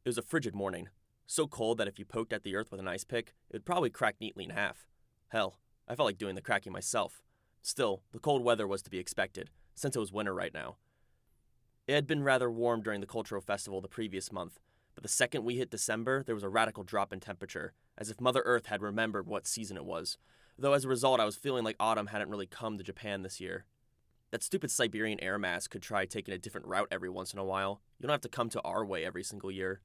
It was a frigid morning, so cold that if you poked at the earth with an ice pick, it would probably crack neatly in half. Hell, I felt like doing the cracking myself. Still, the cold weather was to be expected, since it was winter right now. It had been rather warm during the cultural festival the previous month, but the second we hit December, there was a radical drop in temperature, as if Mother Earth had remembered what season it was, though as a result I was feeling like autumn hadn't really come to Japan this year. That stupid Siberian air mass could try taking a different route every once in a while. You don't have to come to our way every single year.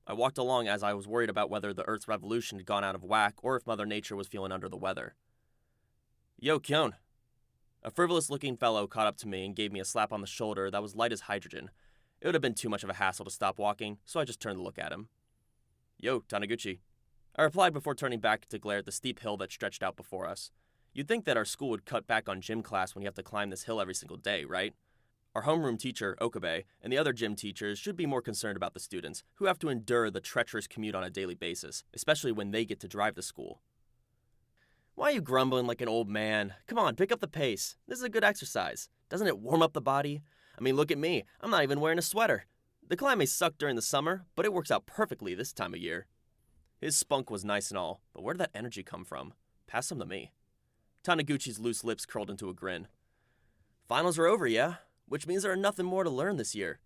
I walked along as I was worried about whether the Earth's revolution had gone out of whack or if Mother Nature was feeling under the weather. Yo, Kyon. A frivolous-looking fellow caught up to me and gave me a slap on the shoulder that was light as hydrogen. It would have been too much of a hassle to stop walking, so I just turned to look at him. Yo, Taniguchi. I replied before turning back to glare at the steep hill that stretched out before us. You'd think that our school would cut back on gym class when you have to climb this hill every single day, right? Our homeroom teacher, Okabe, and the other gym teachers should be more concerned about the students, who have to endure the treacherous commute on a daily basis, especially when they get to drive to school. Why are you grumbling like an old man? Come on, pick up the pace. This is a good exercise. Doesn't it warm up the body? I mean, look at me. I'm not even wearing a sweater. The climb may suck during the summer, but it works out perfectly this time of year. His spunk was nice and all, but where did that energy come from? Pass some to me. Taniguchi's loose lips curled into a grin. Finals are over, yeah? Which means there are nothing more to learn this year.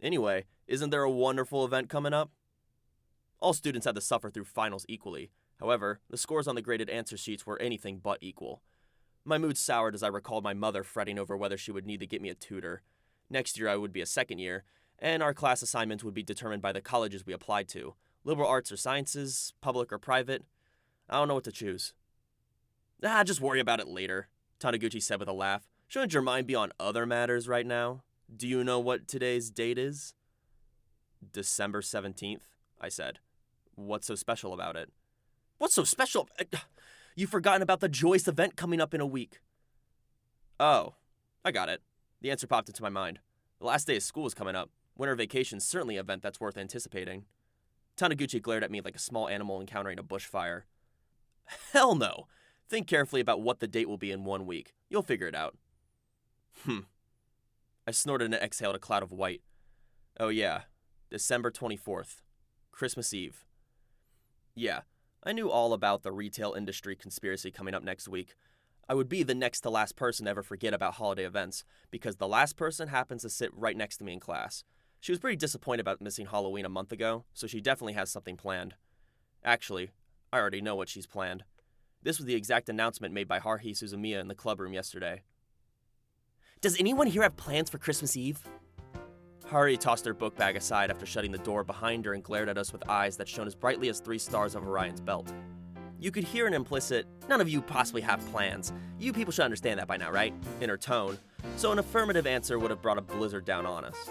Anyway, isn't there a wonderful event coming up? All students had to suffer through finals equally. However, the scores on the graded answer sheets were anything but equal. My mood soured as I recalled my mother fretting over whether she would need to get me a tutor. Next year I would be a second year, and our class assignments would be determined by the colleges we applied to. Liberal arts or sciences, public or private. I don't know what to choose. Just worry about it later, Taniguchi said with a laugh. Shouldn't your mind be on other matters right now? Do you know what today's date is? December 17th, I said. What's so special about it? What's so special? You've forgotten about the joyous event coming up in a week. Oh, I got it. The answer popped into my mind. The last day of school is coming up. Winter vacation's certainly an event that's worth anticipating. Taniguchi glared at me like a small animal encountering a bushfire. Hell no! Think carefully about what the date will be in 1 week. You'll figure it out. I snorted and exhaled a cloud of white. Oh yeah, December 24th. Christmas Eve. Yeah, I knew all about the retail industry conspiracy coming up next week. I would be the next to last person to ever forget about holiday events, because the last person happens to sit right next to me in class. She was pretty disappointed about missing Halloween a month ago, so she definitely has something planned. Actually, I already know what she's planned. This was the exact announcement made by Haruhi Suzumiya in the clubroom yesterday. Does anyone here have plans for Christmas Eve? Haruhi tossed her book bag aside after shutting the door behind her and glared at us with eyes that shone as brightly as 3 stars of Orion's belt. You could hear an implicit, "None of you possibly have plans. You people should understand that by now, right?" in her tone, so an affirmative answer would have brought a blizzard down on us.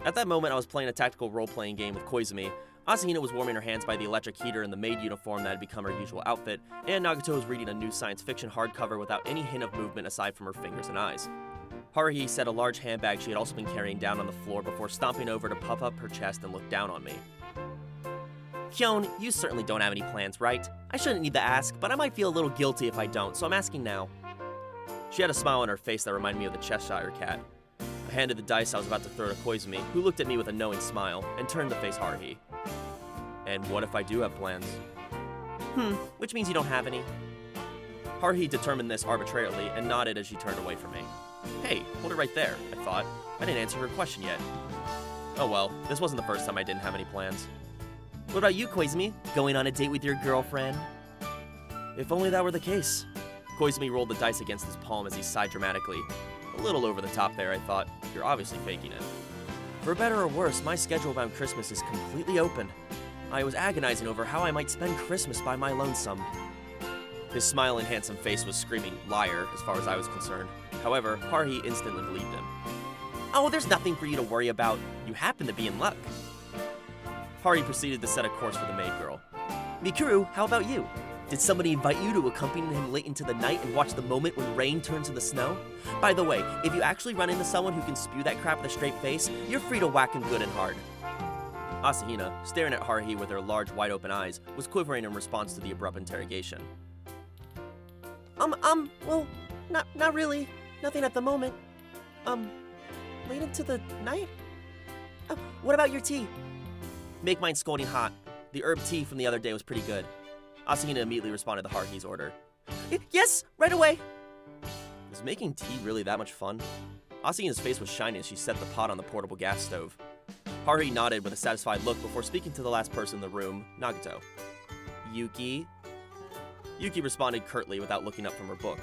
At that moment, I was playing a tactical role-playing game with Koizumi. Asahina was warming her hands by the electric heater in the maid uniform that had become her usual outfit, and Nagato was reading a new science fiction hardcover without any hint of movement aside from her fingers and eyes. Haruhi set a large handbag she had also been carrying down on the floor before stomping over to puff up her chest and look down on me. Kyon, you certainly don't have any plans, right? I shouldn't need to ask, but I might feel a little guilty if I don't, so I'm asking now. She had a smile on her face that reminded me of the Cheshire cat. I handed the dice I was about to throw to Koizumi, who looked at me with a knowing smile, and turned to face Haruhi. And what if I do have plans? Which means you don't have any. Haruhi determined this arbitrarily and nodded as she turned away from me. Hey, hold it right there, I thought. I didn't answer her question yet. Oh well, this wasn't the first time I didn't have any plans. What about you, Koizumi? Going on a date with your girlfriend? If only that were the case. Koizumi rolled the dice against his palm as he sighed dramatically. A little over the top there, I thought. You're obviously faking it. For better or worse, my schedule around Christmas is completely open. I was agonizing over how I might spend Christmas by my lonesome. His smiling, handsome face was screaming liar as far as I was concerned. However, Haruhi instantly believed him. Oh, there's nothing for you to worry about. You happen to be in luck. Haruhi proceeded to set a course for the maid girl. Mikuru, how about you? Did somebody invite you to accompany him late into the night and watch the moment when rain turns into snow? By the way, if you actually run into someone who can spew that crap with a straight face, you're free to whack him good and hard. Asahina, staring at Haruhi with her large, wide-open eyes, was quivering in response to the abrupt interrogation. Well, not really. Nothing at the moment. Late into the night? What about your tea? Make mine scalding hot. The herb tea from the other day was pretty good. Asahina immediately responded to Haruhi's order. Yes, right away! Is making tea really that much fun? Asahina's face was shining as she set the pot on the portable gas stove. Haruhi nodded with a satisfied look before speaking to the last person in the room, Nagato. Yuki? Yuki responded curtly without looking up from her book.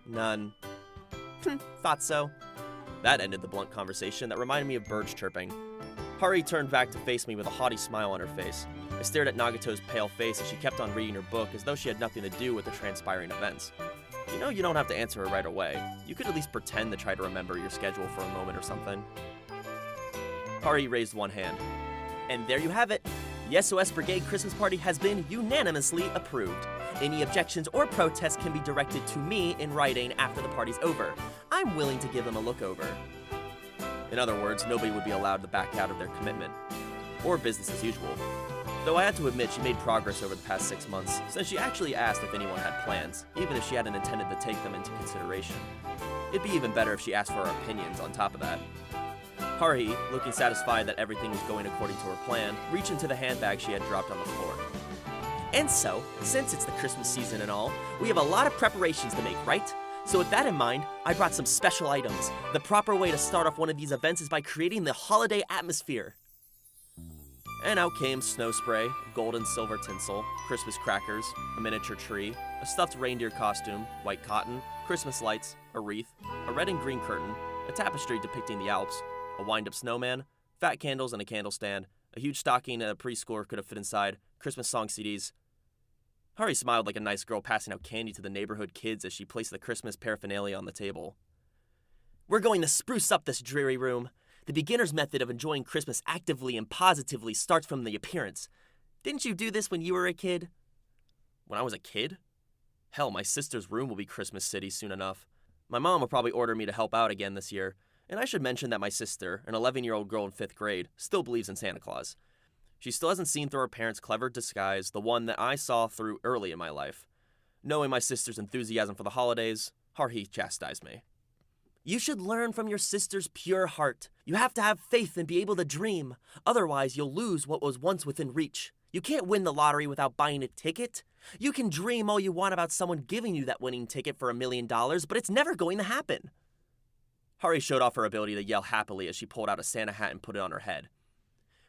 None. Thought so. That ended the blunt conversation that reminded me of birds chirping. Haruhi turned back to face me with a haughty smile on her face. I stared at Nagato's pale face as she kept on reading her book as though she had nothing to do with the transpiring events. You know you don't have to answer her right away. You could at least pretend to try to remember your schedule for a moment or something. Haruhi raised one hand. And there you have it. The SOS Brigade Christmas party has been unanimously approved. Any objections or protests can be directed to me in writing after the party's over. I'm willing to give them a look over. In other words, nobody would be allowed to back out of their commitment. Or business as usual. Though I had to admit she made progress over the past 6 months, since she actually asked if anyone had plans, even if she hadn't intended to take them into consideration. It'd be even better if she asked for our opinions on top of that. Haruhi, looking satisfied that everything was going according to her plan, reached into the handbag she had dropped on the floor. And so, since it's the Christmas season and all, we have a lot of preparations to make, right? So with that in mind, I brought some special items. The proper way to start off one of these events is by creating the holiday atmosphere. And out came snow spray, gold and silver tinsel, Christmas crackers, a miniature tree, a stuffed reindeer costume, white cotton, Christmas lights, a wreath, a red and green curtain, a tapestry depicting the Alps, a wind-up snowman, fat candles and a candle stand, a huge stocking that a preschooler could have fit inside, Christmas song CDs. Haruhi smiled like a nice girl passing out candy to the neighborhood kids as she placed the Christmas paraphernalia on the table. We're going to spruce up this dreary room. The beginner's method of enjoying Christmas actively and positively starts from the appearance. Didn't you do this when you were a kid? When I was a kid? Hell, my sister's room will be Christmas City soon enough. My mom will probably order me to help out again this year. And I should mention that my sister, an 11-year-old girl in 5th grade, still believes in Santa Claus. She still hasn't seen through her parents' clever disguise, the one that I saw through early in my life. Knowing my sister's enthusiasm for the holidays, Haruhi chastised me. You should learn from your sister's pure heart. You have to have faith and be able to dream. Otherwise, you'll lose what was once within reach. You can't win the lottery without buying a ticket. You can dream all you want about someone giving you that winning ticket for $1 million, but it's never going to happen. Haruhi showed off her ability to yell happily as she pulled out a Santa hat and put it on her head.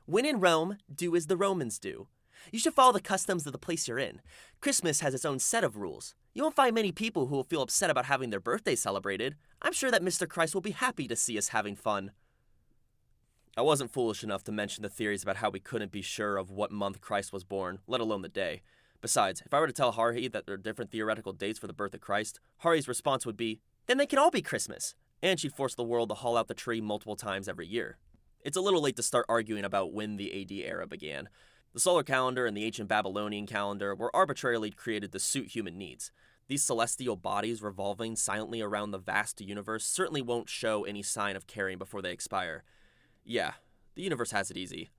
When in Rome, do as the Romans do. You should follow the customs of the place you're in. Christmas has its own set of rules. You won't find many people who will feel upset about having their birthday celebrated. I'm sure that Mr. Christ will be happy to see us having fun. I wasn't foolish enough to mention the theories about how we couldn't be sure of what month Christ was born, let alone the day. Besides, if I were to tell Haruhi that there are different theoretical dates for the birth of Christ, Haruhi's response would be, then they can all be Christmas. And she'd force the world to haul out the tree multiple times every year. It's a little late to start arguing about when the AD era began. The solar calendar and the ancient Babylonian calendar were arbitrarily created to suit human needs. These celestial bodies revolving silently around the vast universe certainly won't show any sign of caring before they expire. Yeah, the universe has it easy.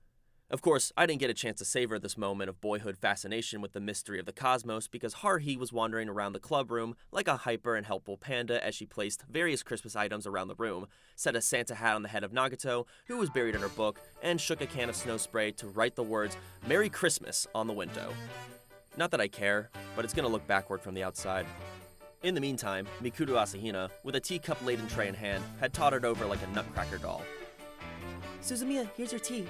Of course, I didn't get a chance to savor this moment of boyhood fascination with the mystery of the cosmos because Haruhi was wandering around the club room like a hyper and helpful panda as she placed various Christmas items around the room, set a Santa hat on the head of Nagato, who was buried in her book, and shook a can of snow spray to write the words, Merry Christmas, on the window. Not that I care, but it's gonna look backward from the outside. In the meantime, Mikuru Asahina, with a teacup-laden tray in hand, had tottered over like a nutcracker doll. Suzumiya, here's your tea.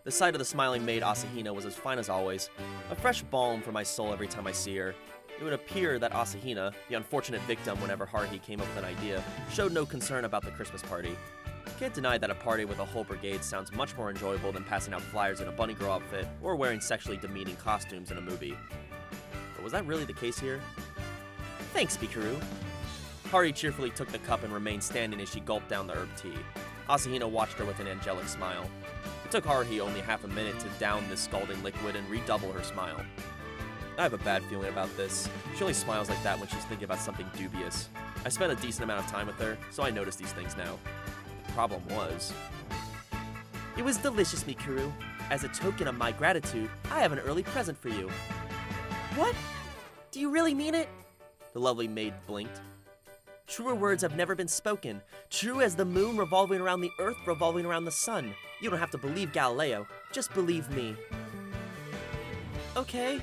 The sight of the smiling maid Asahina was as fine as always, a fresh balm for my soul every time I see her. It would appear that Asahina, the unfortunate victim whenever Haruhi came up with an idea, showed no concern about the Christmas party. Can't deny that a party with a whole brigade sounds much more enjoyable than passing out flyers in a bunny girl outfit or wearing sexually demeaning costumes in a movie. But was that really the case here? Thanks, Mikuru. Haruhi cheerfully took the cup and remained standing as she gulped down the herb tea. Asahina watched her with an angelic smile. It took Haruhi only half a minute to down this scalding liquid and redouble her smile. I have a bad feeling about this. She only smiles like that when she's thinking about something dubious. I spent a decent amount of time with her, so I notice these things now. The problem was... It was delicious, Mikuru. As a token of my gratitude, I have an early present for you. What? Do you really mean it? The lovely maid blinked. Truer words have never been spoken. True as the moon revolving around the earth revolving around the sun. You don't have to believe Galileo. Just believe me. Okay.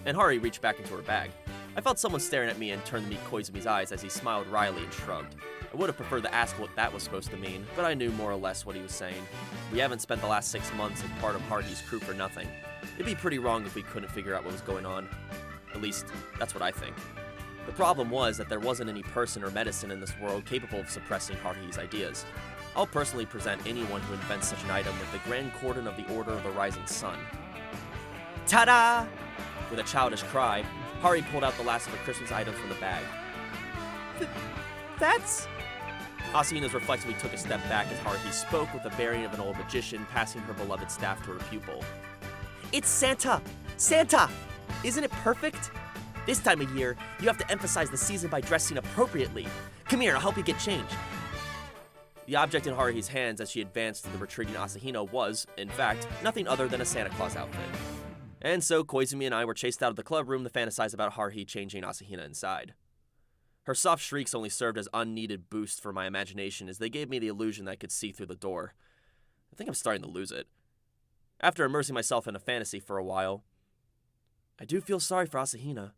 And Haruhi reached back into her bag. I felt someone staring at me and turned to meet Koizumi's eyes as he smiled wryly and shrugged. I would have preferred to ask what that was supposed to mean, but I knew more or less what he was saying. We haven't spent the last 6 months as part of Haruhi's crew for nothing. It'd be pretty wrong if we couldn't figure out what was going on. At least, that's what I think. The problem was that there wasn't any person or medicine in this world capable of suppressing Haruhi's ideas. I'll personally present anyone who invents such an item with the Grand Cordon of the Order of the Rising Sun. Ta-da! With a childish cry, Haruhi pulled out the last of her Christmas items from the bag. That's... Asahina's reflexively took a step back as Haruhi spoke with the bearing of an old magician, passing her beloved staff to her pupil. It's Santa! Santa! Isn't it perfect? This time of year, you have to emphasize the season by dressing appropriately. Come here, I'll help you get changed. The object in Haruhi's hands as she advanced to the retreating Asahina was, in fact, nothing other than a Santa Claus outfit. And so Koizumi and I were chased out of the club room to fantasize about Haruhi changing Asahina inside. Her soft shrieks only served as unneeded boosts for my imagination as they gave me the illusion that I could see through the door. I think I'm starting to lose it. After immersing myself in a fantasy for a while, I do feel sorry for Asahina.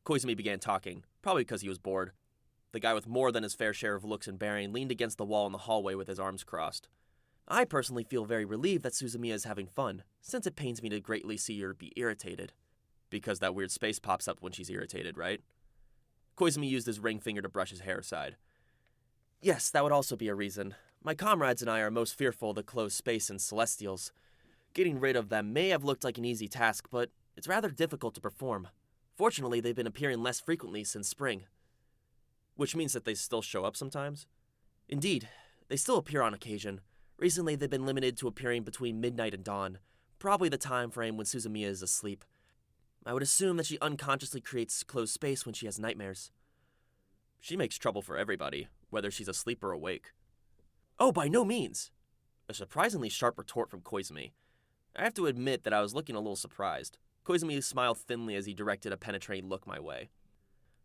Koizumi began talking, probably because he was bored. The guy with more than his fair share of looks and bearing leaned against the wall in the hallway with his arms crossed. I personally feel very relieved that Suzumiya is having fun, since it pains me to greatly see her be irritated. Because that weird space pops up when she's irritated, right? Koizumi used his ring finger to brush his hair aside. Yes, that would also be a reason. My comrades and I are most fearful of the closed space and celestials. Getting rid of them may have looked like an easy task, but it's rather difficult to perform. Fortunately, they've been appearing less frequently since spring. Which means that they still show up sometimes? Indeed, they still appear on occasion. Recently, they've been limited to appearing between midnight and dawn, probably the time frame when Suzumiya is asleep. I would assume that she unconsciously creates closed space when she has nightmares. She makes trouble for everybody, whether she's asleep or awake. Oh, by no means! A surprisingly sharp retort from Koizumi. I have to admit that I was looking a little surprised. Koizumi smiled thinly as he directed a penetrating look my way.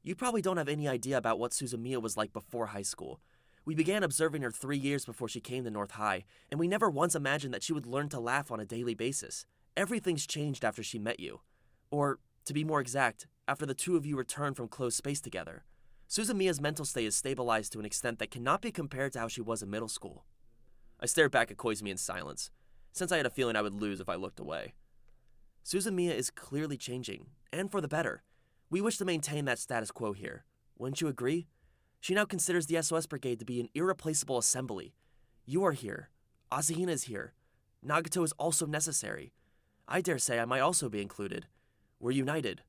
You probably don't have any idea about what Suzumiya was like before high school. We began observing her 3 years before she came to North High, and we never once imagined that she would learn to laugh on a daily basis. Everything's changed after she met you. Or, to be more exact, after the two of you returned from closed space together. Suzumiya's mental state is stabilized to an extent that cannot be compared to how she was in middle school. I stared back at Koizumi in silence, since I had a feeling I would lose if I looked away. Suzumiya is clearly changing, and for the better. We wish to maintain that status quo here. Wouldn't you agree? She now considers the SOS Brigade to be an irreplaceable assembly. You are here. Asahina is here. Nagato is also necessary. I dare say I might also be included. We're united.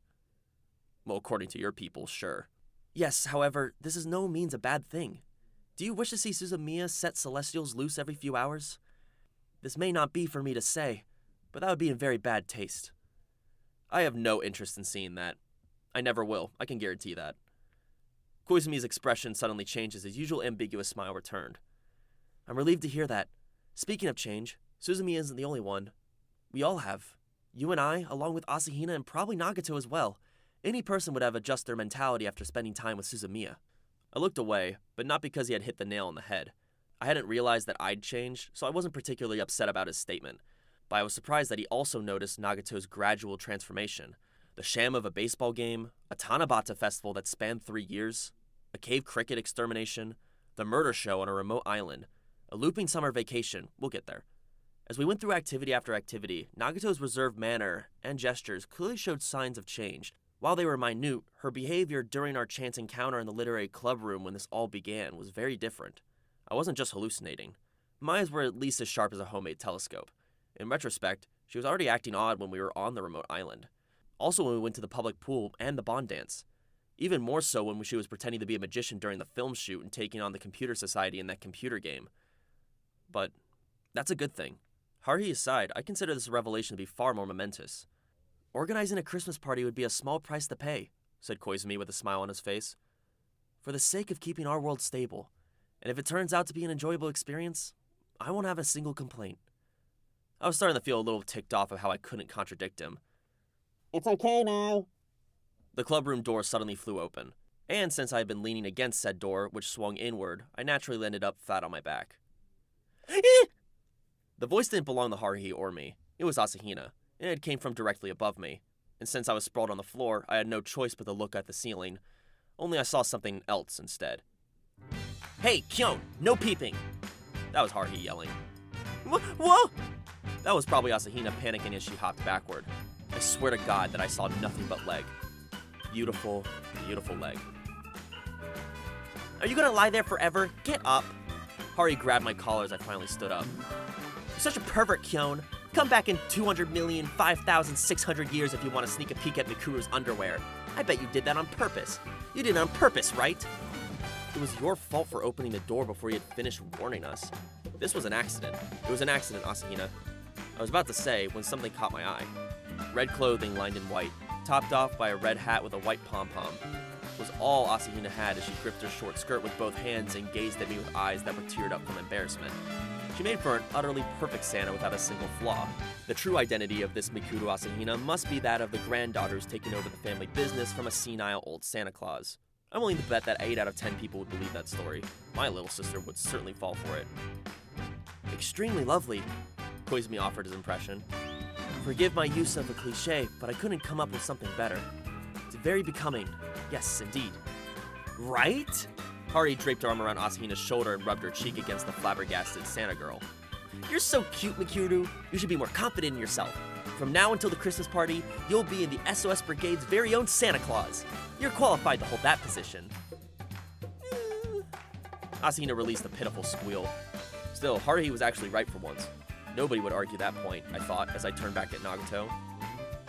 Well, according to your people, sure. Yes, however, this is no means a bad thing. Do you wish to see Suzumiya set Celestials loose every few hours? This may not be for me to say, but that would be in very bad taste. I have no interest in seeing that. I never will, I can guarantee that. Koizumi's expression suddenly changed as his usual ambiguous smile returned. I'm relieved to hear that. Speaking of change, Suzumiya isn't the only one. We all have. You and I, along with Asahina and probably Nagato as well. Any person would have adjusted their mentality after spending time with Suzumiya. I looked away, but not because he had hit the nail on the head. I hadn't realized that I'd changed, so I wasn't particularly upset about his statement. But I was surprised that he also noticed Nagato's gradual transformation. The sham of a baseball game, a Dotabata festival that spanned 3 years, a cave cricket extermination, the murder show on a remote island, a looping summer vacation, we'll get there. As we went through activity after activity, Nagato's reserved manner and gestures clearly showed signs of change. While they were minute, her behavior during our chance encounter in the literary club room when this all began was very different. I wasn't just hallucinating. My eyes were at least as sharp as a homemade telescope. In retrospect, she was already acting odd when we were on the remote island. Also when we went to the public pool and the bond dance. Even more so when she was pretending to be a magician during the film shoot and taking on the computer society in that computer game. But that's a good thing. Haruhi aside, I consider this revelation to be far more momentous. Organizing a Christmas party would be a small price to pay, said Koizumi with a smile on his face. For the sake of keeping our world stable. And if it turns out to be an enjoyable experience, I won't have a single complaint. I was starting to feel a little ticked off of how I couldn't contradict him. It's okay now. The clubroom door suddenly flew open. And since I had been leaning against said door, which swung inward, I naturally ended up flat on my back. The voice didn't belong to Haruhi or me. It was Asahina, and it came from directly above me. And since I was sprawled on the floor, I had no choice but to look at the ceiling. Only I saw something else instead. "Hey, Kyon, no peeping!" That was Haruhi yelling. Whoa! That was probably Asahina panicking as she hopped backward. I swear to God that I saw nothing but leg. Beautiful, beautiful leg. "Are you gonna lie there forever? Get up!" Haruhi grabbed my collar as I finally stood up. "You're such a pervert, Kyon. Come back in 200,005,600 years if you want to sneak a peek at Mikuru's underwear. I bet you did that on purpose. You did it on purpose, right?" "It was your fault for opening the door before you had finished warning us. This was an accident. It was an accident, Asahina." I was about to say when something caught my eye. Red clothing lined in white, topped off by a red hat with a white pom-pom. It was all Asahina had as she gripped her short skirt with both hands and gazed at me with eyes that were teared up from embarrassment. She made for an utterly perfect Santa without a single flaw. The true identity of this Mikuru Asahina must be that of the granddaughters taking over the family business from a senile old Santa Claus. I'm willing to bet that 8 out of 10 people would believe that story. My little sister would certainly fall for it. "Extremely lovely," Koizumi offered his impression. "Forgive my use of a cliché, but I couldn't come up with something better. It's very becoming. Yes, indeed." "Right?" Haruhi draped her arm around Asahina's shoulder and rubbed her cheek against the flabbergasted Santa girl. "You're so cute, Mikuru. You should be more confident in yourself. From now until the Christmas party, you'll be in the SOS Brigade's very own Santa Claus. You're qualified to hold that position." Asahina released a pitiful squeal. Still, Haruhi was actually right for once. Nobody would argue that point, I thought, as I turned back at Nagato.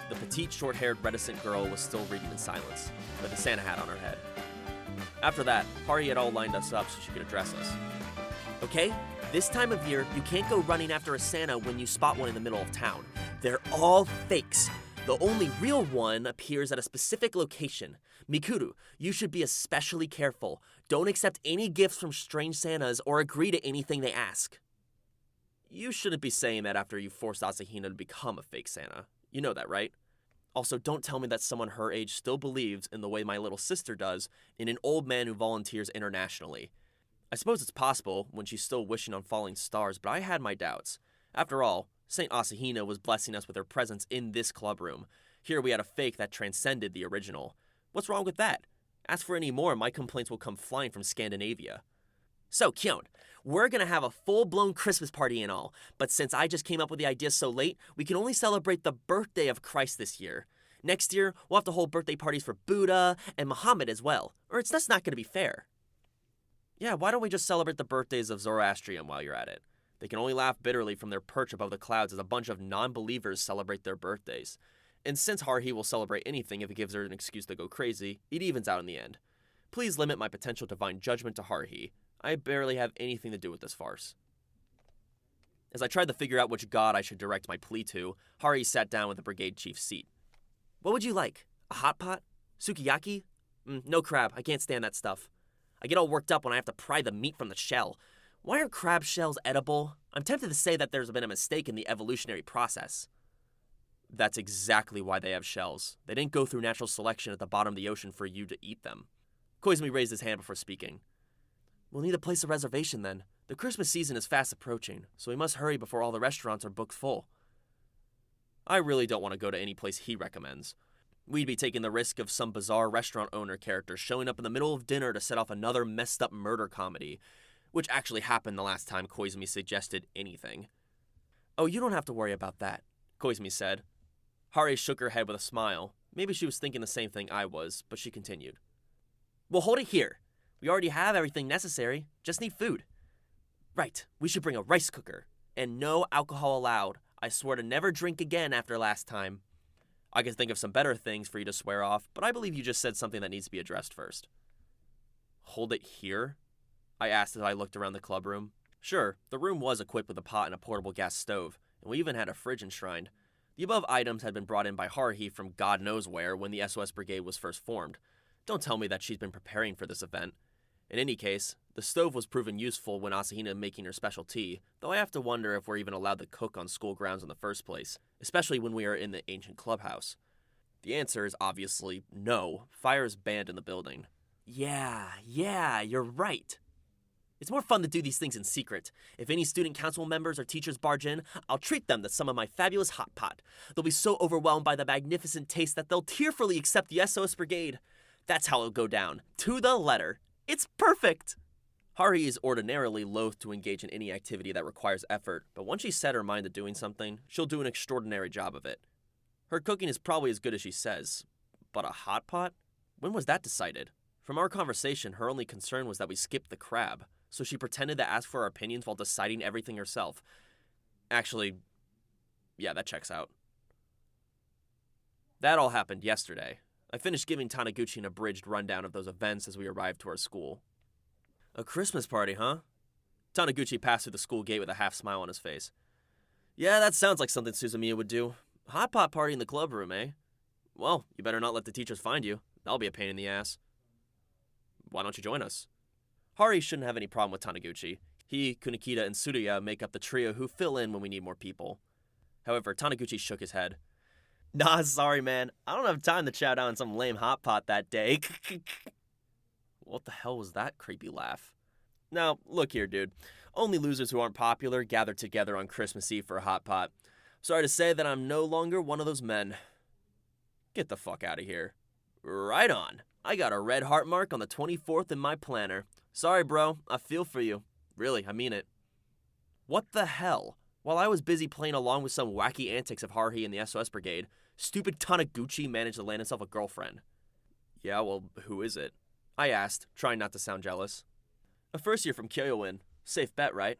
The petite, short-haired, reticent girl was still reading in silence, with a Santa hat on her head. After that, Haruhi had all lined us up so she could address us. "Okay, this time of year, you can't go running after a Santa when you spot one in the middle of town. They're all fakes. The only real one appears at a specific location. Mikuru, you should be especially careful. Don't accept any gifts from strange Santas or agree to anything they ask." You shouldn't be saying that after you forced Asahina to become a fake Santa. You know that, right? Also, don't tell me that someone her age still believes, in the way my little sister does, in an old man who volunteers internationally. I suppose it's possible, when she's still wishing on falling stars, but I had my doubts. After all, Saint Asahina was blessing us with her presence in this club room. Here we had a fake that transcended the original. What's wrong with that? Ask for any more, my complaints will come flying from Scandinavia. "So, Kyon, we're gonna have a full-blown Christmas party and all, but since I just came up with the idea so late, we can only celebrate the birthday of Christ this year. Next year, we'll have to hold birthday parties for Buddha and Muhammad as well, or that's not gonna be fair." "Yeah, why don't we just celebrate the birthdays of Zoroastrian while you're at it? They can only laugh bitterly from their perch above the clouds as a bunch of non-believers celebrate their birthdays. And since Haruhi will celebrate anything if it gives her an excuse to go crazy, it evens out in the end. Please limit my potential divine judgment to Haruhi. I barely have anything to do with this farce." As I tried to figure out which god I should direct my plea to, Haruhi sat down with the brigade chief's seat. "What would you like? A hot pot? Sukiyaki? No crab, I can't stand that stuff. I get all worked up when I have to pry the meat from the shell. Why are crab shells edible? I'm tempted to say that there's been a mistake in the evolutionary process." "That's exactly why they have shells. They didn't go through natural selection at the bottom of the ocean for you to eat them." Koizumi raised his hand before speaking. "We'll need to place a reservation then. The Christmas season is fast approaching, so we must hurry before all the restaurants are booked full." I really don't want to go to any place he recommends. We'd be taking the risk of some bizarre restaurant owner character showing up in the middle of dinner to set off another messed up murder comedy, which actually happened the last time Koizumi suggested anything. "Oh, you don't have to worry about that," Koizumi said. Haruhi shook her head with a smile. Maybe she was thinking the same thing I was, but she continued. "We'll hold it here. We already have everything necessary, just need food. Right, we should bring a rice cooker. And no alcohol allowed. I swear to never drink again after last time. I can think of some better things for you to swear off, but I believe you just said something that needs to be addressed first." "Hold it here?" I asked as I looked around the club room. Sure, the room was equipped with a pot and a portable gas stove, and we even had a fridge enshrined. The above items had been brought in by Haruhi from God knows where when the SOS Brigade was first formed. Don't tell me that she's been preparing for this event. In any case, the stove was proven useful when Asahina making her special tea, though I have to wonder if we're even allowed to cook on school grounds in the first place, especially when we are in the ancient clubhouse. The answer is obviously no. Fire is banned in the building. Yeah, you're right. It's more fun to do these things in secret. If any student council members or teachers barge in, I'll treat them to some of my fabulous hot pot. They'll be so overwhelmed by the magnificent taste that they'll tearfully accept the SOS Brigade. That's how it'll go down. To the letter. It's perfect! Haruhi is ordinarily loath to engage in any activity that requires effort, but once she's set her mind to doing something, she'll do an extraordinary job of it. Her cooking is probably as good as she says. But a hot pot? When was that decided? From our conversation, her only concern was that we skipped the crab, so she pretended to ask for our opinions while deciding everything herself. Actually, yeah, that checks out. That all happened yesterday. I finished giving Taniguchi an abridged rundown of those events as we arrived to our school. A Christmas party, huh? Taniguchi passed through the school gate with a half smile on his face. Yeah, that sounds like something Suzumiya would do. Hot pot party in the club room, eh? Well, you better not let the teachers find you. That'll be a pain in the ass. Why don't you join us? Haruhi shouldn't have any problem with Taniguchi. He, Kunikita, and Tsuruya make up the trio who fill in when we need more people. However, Taniguchi shook his head. Nah, sorry, man. I don't have time to chow down some lame hot pot that day. What the hell was that creepy laugh? Now, look here, dude. Only losers who aren't popular gather together on Christmas Eve for a hot pot. Sorry to say that I'm no longer one of those men. Get the fuck out of here. Right on. I got a red heart mark on the 24th in my planner. Sorry, bro. I feel for you. Really, I mean it. What the hell? While I was busy playing along with some wacky antics of Haruhi and the SOS Brigade, stupid Taniguchi managed to land himself a girlfriend. Yeah, well, who is it? I asked, trying not to sound jealous. A first year from Kyoyoin. Safe bet, right?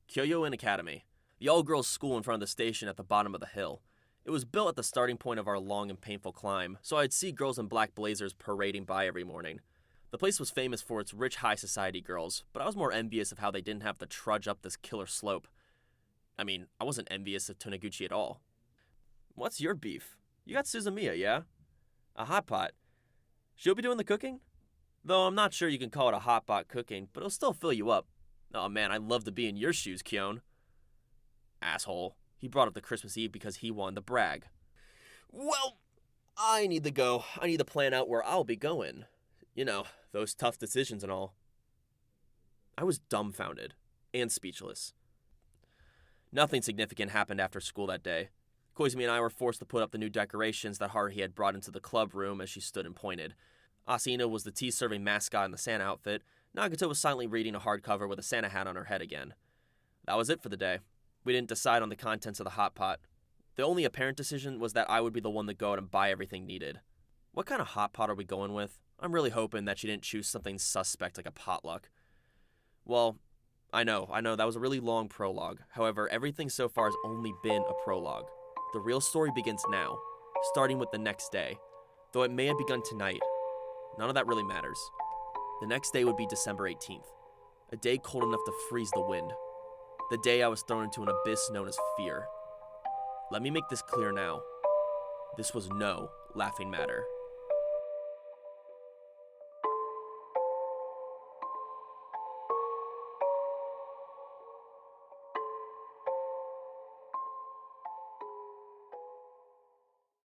Kyoyoin Academy. The all-girls school in front of the station at the bottom of the hill. It was built at the starting point of our long and painful climb, so I'd see girls in black blazers parading by every morning. The place was famous for its rich high society girls, but I was more envious of how they didn't have to trudge up this killer slope. I mean, I wasn't envious of Taniguchi at all. What's your beef? You got Suzumiya, yeah? A hot pot. She'll be doing the cooking? Though I'm not sure you can call it a hot pot cooking, but it'll still fill you up. Oh man, I'd love to be in your shoes, Kyon. Asshole. He brought up the Christmas Eve because he wanted to brag. Well, I need to go. I need to plan out where I'll be going. You know, those tough decisions and all. I was dumbfounded and speechless. Nothing significant happened after school that day. Koizumi and I were forced to put up the new decorations that Haruhi had brought into the club room as she stood and pointed. Asina was the tea-serving mascot in the Santa outfit. Nagito was silently reading a hardcover with a Santa hat on her head again. That was it for the day. We didn't decide on the contents of the hot pot. The only apparent decision was that I would be the one to go out and buy everything needed. What kind of hot pot are we going with? I'm really hoping that she didn't choose something suspect like a potluck. Well, I know, that was a really long prologue. However, everything so far has only been a prologue. The real story begins now, starting with the next day. Though it may have begun tonight, none of that really matters. The next day would be December 18th, a day cold enough to freeze the wind. The day I was thrown into an abyss known as fear. Let me make this clear now. This was no laughing matter.